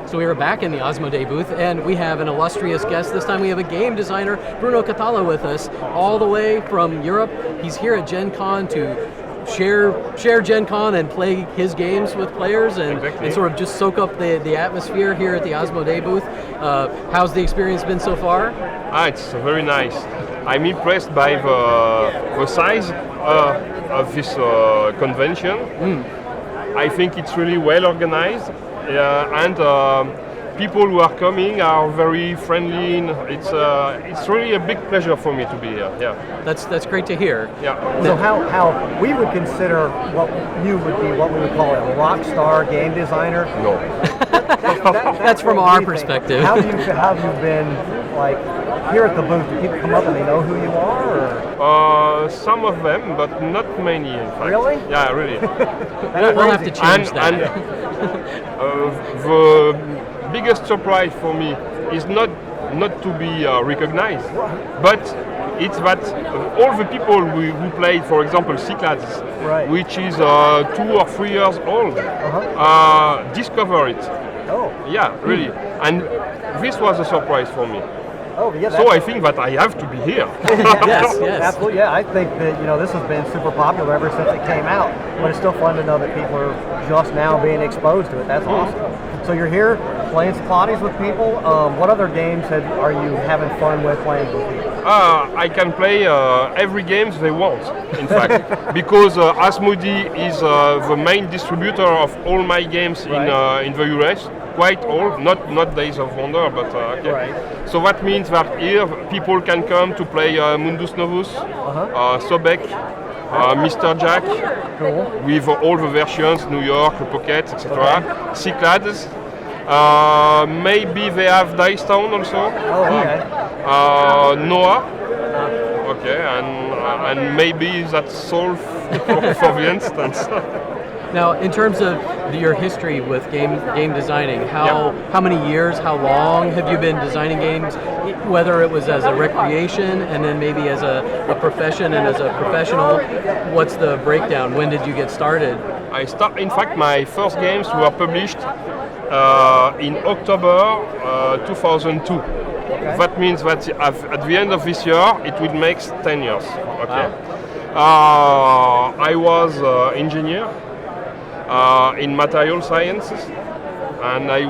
So we are back in the Asmodee booth, and we have an illustrious guest. This time we have a game designer, Bruno Cathala, with us, all the way from Europe. He's here at GenCon to share GenCon and play his games with players and sort of just soak up the atmosphere here at the Asmodee booth. How's the experience been so far? It's very nice. I'm impressed by the size of this convention. I think it's really well organized, and people who are coming are very friendly. It's really a big pleasure for me to be here. Yeah, that's great to hear. Yeah. So how we would consider what you would be, what we would call a rock star game designer? No. That's from our perspective. How have you been, like, here at the booth? Do people come up and they know who you are? Or? Some of them, but not many, in fact. Really? Yeah, really. We'll have to change that. And the biggest surprise for me is not to be recognized, but it's that all the people who played, for example, Cyclades, right, which is 2 or 3 years old, discover it. Oh. Yeah, really. And this was a surprise for me. Oh, yeah. So I think that I have to be here. Yes. Absolutely. Yeah, I think that this has been super popular ever since it came out. But it's still fun to know that people are just now being exposed to it. That's awesome. So you're here playing Cyclades with people. What other games are you having fun with playing with people? I can play every game they want, in fact, because Asmodee is the main distributor of all my games in the US. Quite all, not Days of Wonder, but okay. Right. So that means that here people can come to play Mundus Novus, Sobek, Mr. Jack, cool, with all the versions, New York, Pocket, etc. Cyclades. Maybe they have Dice Town also. Oh, okay. Noah. Okay, and maybe that's Solve for the instance. Now, in terms of your history with game designing, how many years, how long have you been designing games? Whether it was as a recreation and then maybe as a profession and as a professional, what's the breakdown? When did you get started? In fact, my first games were published in October 2002. Okay. That means that at the end of this year, it will make 10 years. Okay. Wow. I was engineer in material sciences, and I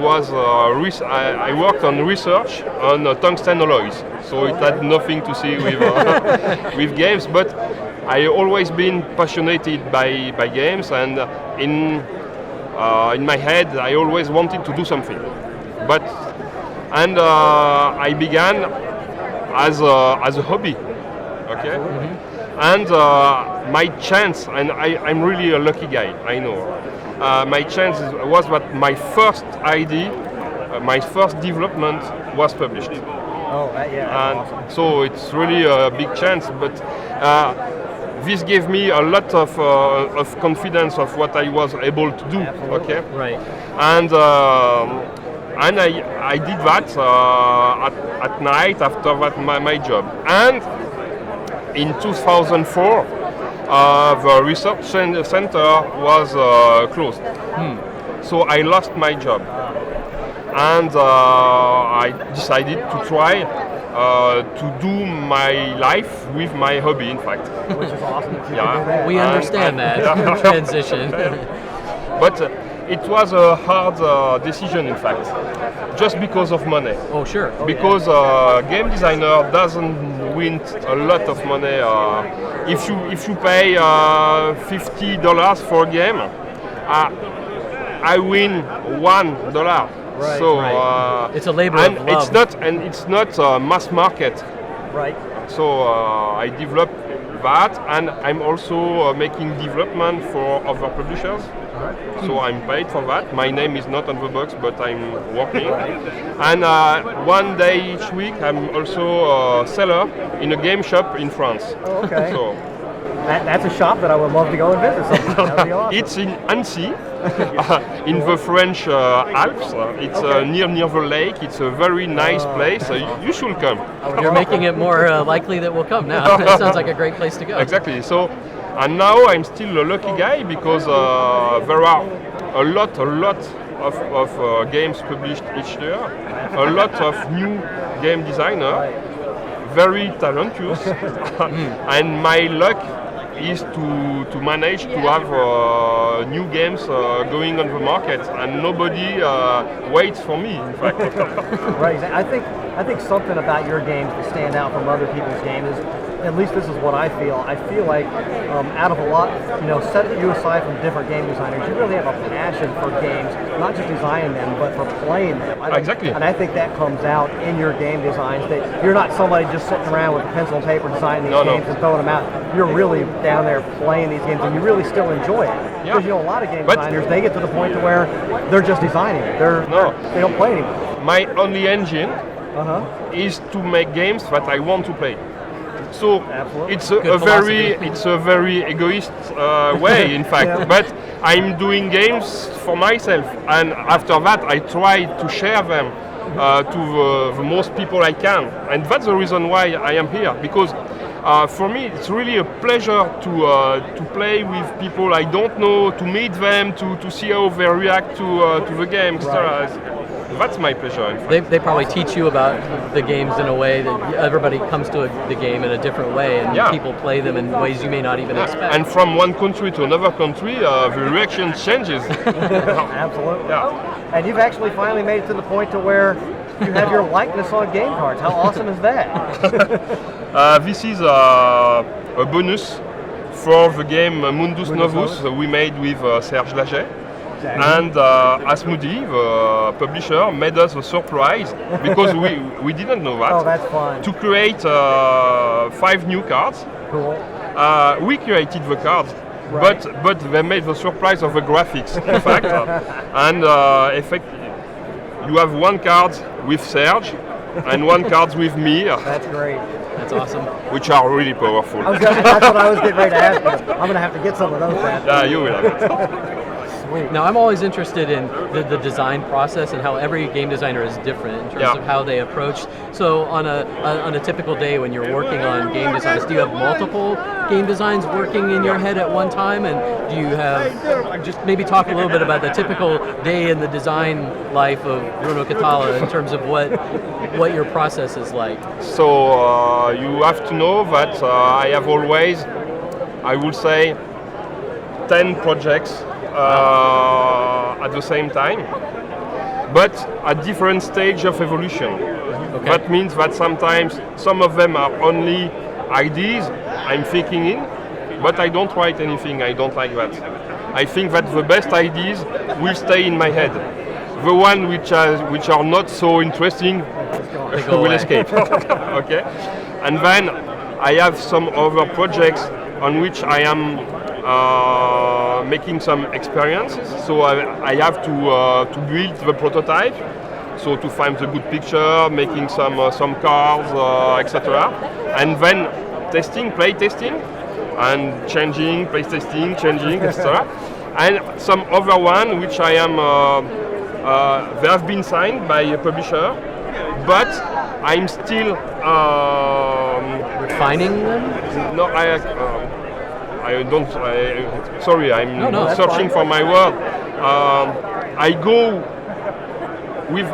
worked on research on tungsten alloys. So it had nothing to see with with games, but I always been passionate by games, and in my head I always wanted to do something. I began as a hobby. Okay. And my chance, and I'm really a lucky guy, I know. My chance was that my first idea, my first development was published. Oh, yeah. And awesome. so it's really a big chance, but this gave me a lot of confidence of what I was able to do. Absolutely. Okay. Right. And I did that at night after my job. And in 2004, the research center was closed. So I lost my job. And I decided to try to do my life with my hobby, in fact. Which is awesome. That you Yeah. can do that. We understand that transition. But it was a hard decision, in fact, just because of money. Oh, sure. Because game designer doesn't win a lot of money. If you pay $50 for a game, I win $1. Right, so it's a labor and of love. it's not mass market. Right. So I developed that, and I'm also making development for other publishers. So I'm paid for that. My name is not on the box, but I'm working. And one day each week, I'm also a seller in a game shop in France. Oh, okay. So That's a shop that I would love to go and visit sometime. That would be awesome. it's in Annecy, in the French Alps. It's near the lake. It's a very nice place. You should come. You're making it more likely that we'll come now. That sounds like a great place to go. Exactly. So, and now I'm still a lucky guy because there are a lot of games published each year, a lot of new game designers, very talented, and my luck is to manage to have new games going on the market, and nobody waits for me. In fact, Right. I think something about your games that stand out from other people's games is, at least this is what I feel. I feel like out of a lot, set you aside from different game designers, you really have a passion for games, not just designing them, but for playing them. Exactly. And I think that comes out in your game designs, that you're not somebody just sitting around with a pencil and paper designing these games and throwing them out. You're really down there playing these games, and you really still enjoy it. Yeah. Because a lot of game designers, they get to the point to where they're just designing it. They don't play anymore. my only engine is to make games that I want to play. So Absolutely. it's a very egoist way, in fact. But I'm doing games for myself, and after that, I try to share them to the most people I can, and that's the reason why I am here. Because for me, it's really a pleasure to play with people I don't know, to meet them, to see how they react to the game, etc. That's my pleasure. In fact. They probably teach you about the games in a way that everybody comes to the game in a different way, and people play them in ways you may not even expect. And from one country to another country, the reaction changes. Absolutely. Yeah. And you've actually finally made it to the point to where you have your likeness on game cards. How awesome is that? This is a bonus for the game Mundus Novus we made with Serge Laget. Exactly. And Asmodee, the publisher, made us a surprise because we didn't know that. Oh, that's fun. To create 5 new cards. Cool. We created the cards, but they made the surprise of the graphics, in fact. And you have one card with Serge and one card with me. That's great. That's awesome. Which are really powerful. That's what I was getting ready to ask you. I'm going to have to get some of those. Yeah, you will have it. Sweet. Now, I'm always interested in the design process and how every game designer is different in terms of how they approach. So, on a typical day when you're working on game designs, do you have multiple game designs working in your head at one time? And do you have, just maybe talk a little bit about the typical day in the design life of Bruno Cathala in terms of what your process is like? So, you have to know that I have always, I would say, 10 projects at the same time, but at different stage of evolution. Okay. That means that sometimes some of them are only ideas I'm thinking in, but I don't write anything. I don't like that. I think that the best ideas will stay in my head. The ones which are not so interesting will escape. Okay, and then I have some other projects on which I am making some experiences, so I have to build the prototype, so to find the good picture, making some cards, etc. And then play testing, and changing, play testing, changing, etc. And some other one which I am, they have been signed by a publisher, but I'm still refining them. No, I don't. Sorry, I'm searching for my word.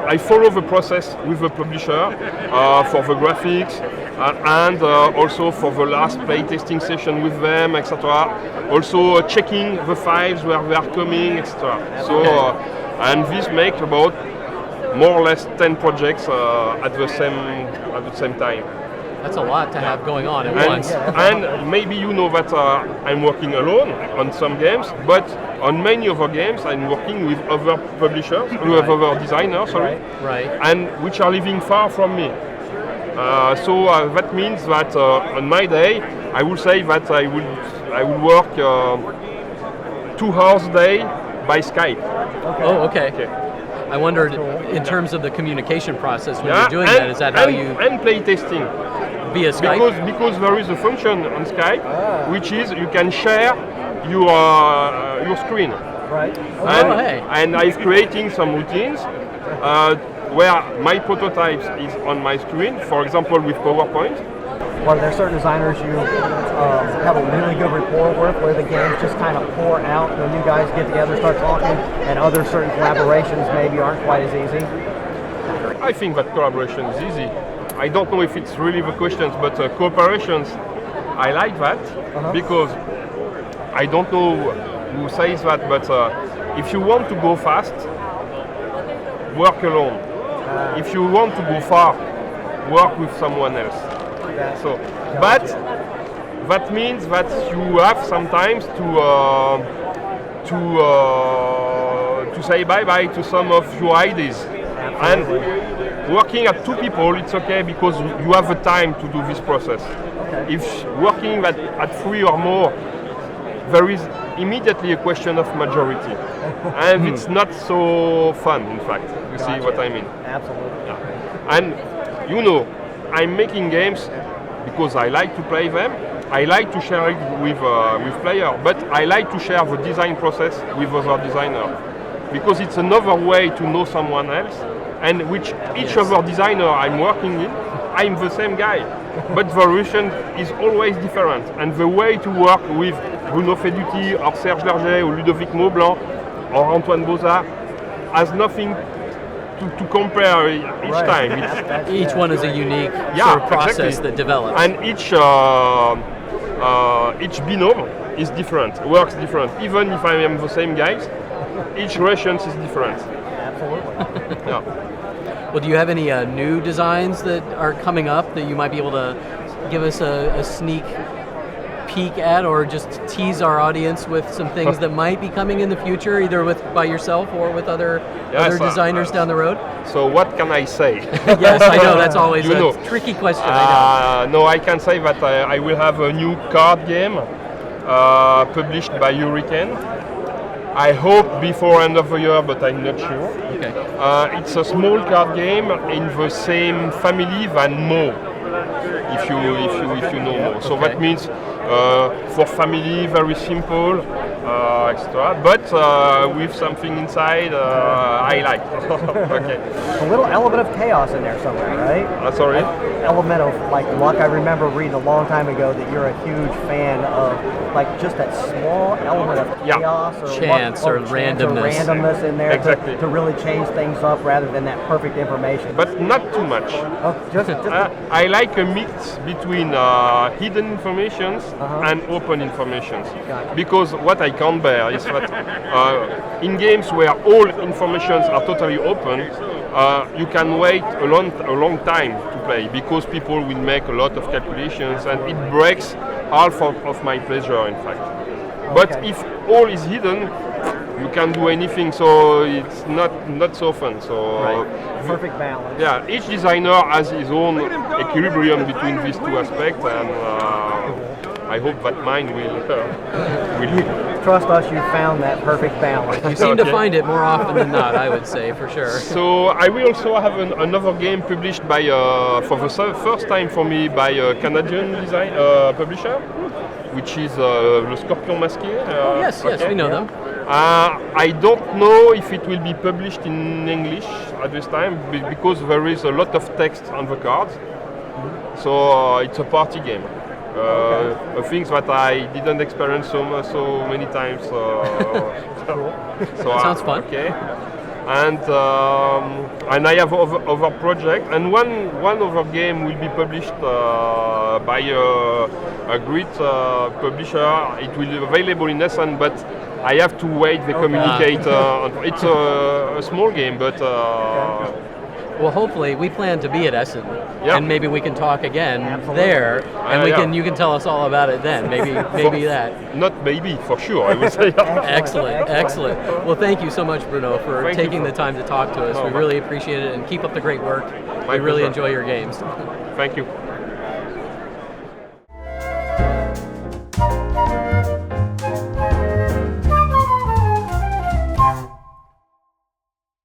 I follow the process with the publisher for the graphics and also for the last playtesting session with them, etc. Also checking the files where they are coming, etc. So and this makes about more or less 10 projects at the same time. That's a lot to have going on at once. And maybe you know that I'm working alone on some games, but on many other games I'm working with other publishers, with other designers, sorry, and which are living far from me. So that means that on my day, I would say that I will work 2 hours a day by Skype. Okay. Oh, okay. I wondered, in terms of the communication process when you're doing that, is that how you... And play testing. Via Skype? Because there is a function on Skype, which is you can share your screen. Right. And I'm creating some routines where my prototypes is on my screen, for example with PowerPoint, Are there certain designers you have a really good rapport with, where the games just kind of pour out when you guys get together, start talking, and other certain collaborations maybe aren't quite as easy? I think that collaboration is easy. I don't know if it's really the questions, but cooperations, I like that because I don't know who says that, but if you want to go fast, work alone. If you want to go far, work with someone else. So, but that means that you have sometimes to say bye-bye to some of your ideas. And working at two people, it's okay because you have the time to do this process. If working at three or more, there is immediately a question of majority. And it's not so fun, in fact. You see what I mean? Absolutely. Yeah. And you know, I'm making games because I like to play them. I like to share it with players, but I like to share the design process with other designers because it's another way to know someone else. And which each other designer I'm working in, I'm the same guy, but the variation is always different. And the way to work with Bruno Feduti or Serge Lerget or Ludovic Maublanc or Antoine Bozard has nothing to compare each time. Each one is a unique sort of process that develops. And each binôme is different, works different. Even if I am the same guys, each relation is different. Absolutely. Yeah. Well, do you have any new designs that are coming up that you might be able to give us a sneak peek at, or just tease our audience with some things that might be coming in the future, either by yourself or with other designers down the road? So what can I say? Yes, I know that's always a tricky question. I know. No, I can say that I will have a new card game published by Hurricane. I hope before end of the year, but I'm not sure. Okay. It's a small card game in the same family than Mo, if you know Mo. So that means for family, very simple, extra, but with something inside I like. Okay. A little element of chaos in there somewhere, right? Sorry? Element of like luck. I remember reading a long time ago that you're a huge fan of like just that small element of chaos or chance or randomness in there exactly. to really change things up rather than that perfect information. But not too much. Oh, just I like a mix between hidden informations and open informations. Because what I can't bear is that in games where all informations are totally open, you can wait a long time to play because people will make a lot of calculations and it breaks half of my pleasure, in fact. But if all is hidden, you can do anything, so it's not so fun. So perfect balance. Yeah, each designer has his own equilibrium between these two aspects, and I hope that mine will. Trust us, you found that perfect balance. You seem to find it more often than not, I would say, for sure. So I will also have another game published by, for the first time for me, by a Canadian publisher, which is Le Scorpion Masqué. Yes, we know them. I don't know if it will be published in English at this time because there is a lot of text on the cards. So it's a party game. Things that I didn't experience so many times. So sounds fun. Okay. And I have other projects, and one other game will be published by a great publisher. It will be available in Essen, but I have to wait. They communicate. It's a small game, but. Well, hopefully, we plan to be at Essen, and maybe we can talk again there, and you can tell us all about it then. Maybe that. Not maybe, for sure. I would say. Excellent. Well, thank you so much, Bruno, for taking the time to talk to us. We really appreciate it, and keep up the great work. We really enjoy your games. Thank you.